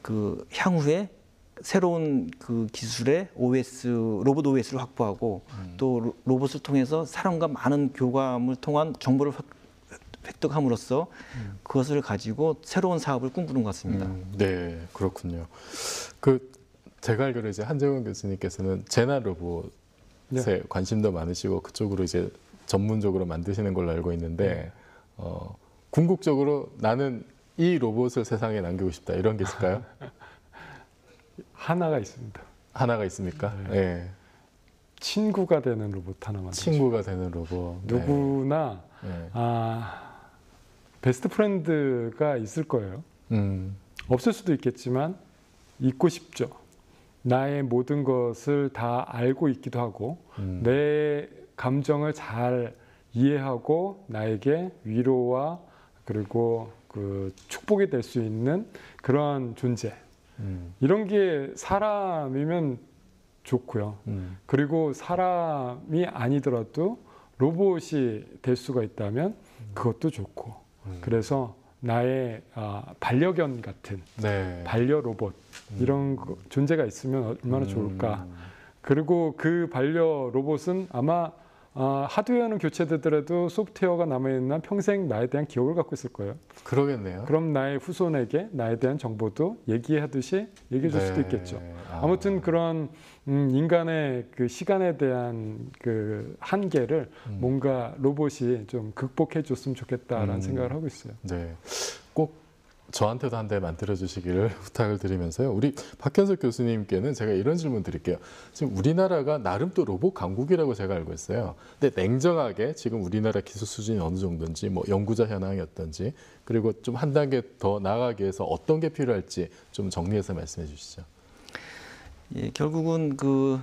그 향후에 새로운 그 기술의 OS, 로봇 OS를 확보하고 또 로봇을 통해서 사람과 많은 교감을 통한 정보를 획득함으로써 그것을 가지고 새로운 사업을 꿈꾸는 것 같습니다. 네, 그렇군요. 그 제가 알기로 이제 한재원 교수님께서는 제나 로봇에 네. 관심도 많으시고 그쪽으로 이제 전문적으로 만드시는 걸로 알고 있는데 궁극적으로 나는 이 로봇을 세상에 남기고 싶다 이런 게 있을까요? 하나가 있습니다. 하나가 있습니까? 네. 네. 친구가 되는 로봇 하나 만들고 싶어요. 친구가 되는 로봇. 누구나 네. 베스트 프렌드가 있을 거예요. 없을 수도 있겠지만 있고 싶죠. 나의 모든 것을 다 알고 있기도 하고 내 감정을 잘 이해하고 나에게 위로와 그리고 그 축복이 될 수 있는 그러한 존재. 이런 게 사람이면 좋고요. 그리고 사람이 아니더라도 로봇이 될 수가 있다면 그것도 좋고. 그래서 나의 반려견 같은 네. 반려 로봇 이런 존재가 있으면 얼마나 좋을까. 그리고 그 반려 로봇은 아마 하드웨어는 교체되더라도 소프트웨어가 남아있는 한 평생 나에 대한 기억을 갖고 있을 거예요. 그러겠네요. 그럼 나의 후손에게 나에 대한 정보도 얘기하듯이 얘기해 줄 수도 있겠죠. 아무튼 그런 인간의 그 시간에 대한 그 한계를 뭔가 로봇이 좀 극복해 줬으면 좋겠다라는 생각을 하고 있어요. 네, 꼭 저한테도 한 대 만들어 주시기를 부탁을 드리면서요. 우리 박현석 교수님께는 제가 이런 질문 드릴게요. 지금 우리나라가 나름 또 로봇 강국이라고 제가 알고 있어요. 근데 냉정하게 지금 우리나라 기술 수준이 어느 정도인지, 뭐 연구자 현황이 어떤지, 그리고 좀 한 단계 더 나아가기 위해서 어떤 게 필요할지 좀 정리해서 말씀해 주시죠. 예, 결국은 그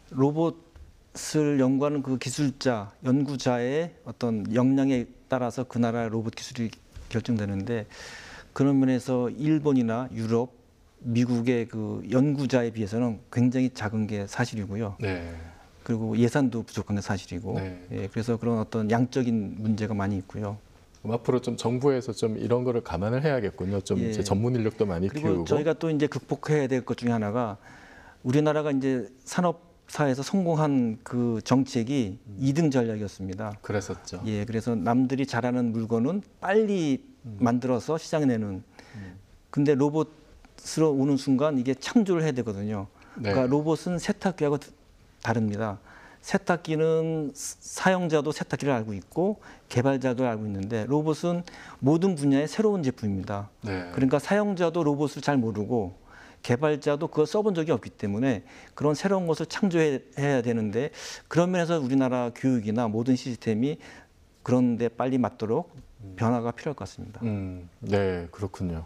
로봇을 연구하는 그 기술자, 연구자의 어떤 역량에 따라서 그 나라의 로봇 기술이 결정되는데 그런 면에서 일본이나 유럽, 미국의 그 연구자에 비해서는 굉장히 작은 게 사실이고요. 네. 그리고 예산도 부족한 게 사실이고, 네. 예, 그래서 그런 어떤 양적인 문제가 많이 있고요. 그럼 앞으로 좀 정부에서 좀 이런 거를 감안을 해야겠군요. 좀 예. 이제 전문 인력도 많이 그리고 키우고. 저희가 또 이제 극복해야 될 것 중에 하나가 우리나라가 이제 산업사에서 성공한 그 정책이 2등 전략이었습니다. 그랬었죠. 예, 그래서 남들이 잘하는 물건은 빨리 만들어서 시장에 내는. 근데 로봇으로 오는 순간 이게 창조를 해야 되거든요. 네. 그러니까 로봇은 세탁기하고 다릅니다. 세탁기는 사용자도 세탁기를 알고 있고 개발자도 알고 있는데 로봇은 모든 분야의 새로운 제품입니다. 네. 그러니까 사용자도 로봇을 잘 모르고 개발자도 그걸 써본 적이 없기 때문에 그런 새로운 것을 창조해야 되는데 그런 면에서 우리나라 교육이나 모든 시스템이 그런 데 빨리 맞도록 변화가 필요할 것 같습니다. 네, 그렇군요.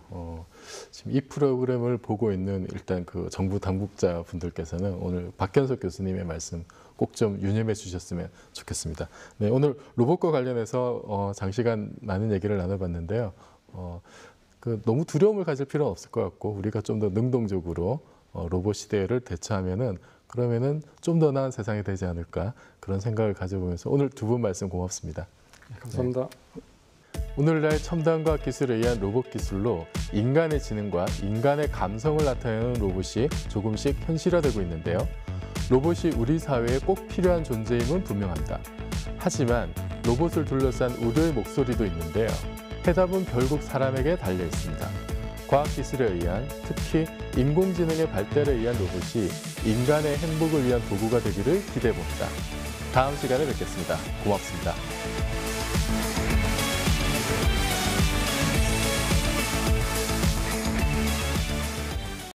지금 이 프로그램을 보고 있는 일단 그 정부 당국자 분들께서는 오늘 박현석 교수님의 말씀 꼭 좀 유념해 주셨으면 좋겠습니다. 네, 오늘 로봇과 관련해서 장시간 많은 얘기를 나눠봤는데요. 그 너무 두려움을 가질 필요는 없을 것 같고 우리가 좀 더 능동적으로 로봇 시대를 대처하면은 그러면은 좀 더 나은 세상이 되지 않을까 그런 생각을 가져보면서 오늘 두 분 말씀 고맙습니다. 감사합니다. 오늘날 첨단 과학 기술에 의한 로봇 기술로 인간의 지능과 인간의 감성을 나타내는 로봇이 조금씩 현실화되고 있는데요. 로봇이 우리 사회에 꼭 필요한 존재임은 분명합니다. 하지만 로봇을 둘러싼 우려의 목소리도 있는데요. 해답은 결국 사람에게 달려 있습니다. 과학기술에 의한, 특히 인공지능의 발달에 의한 로봇이 인간의 행복을 위한 도구가 되기를 기대해봅니다. 다음 시간에 뵙겠습니다. 고맙습니다.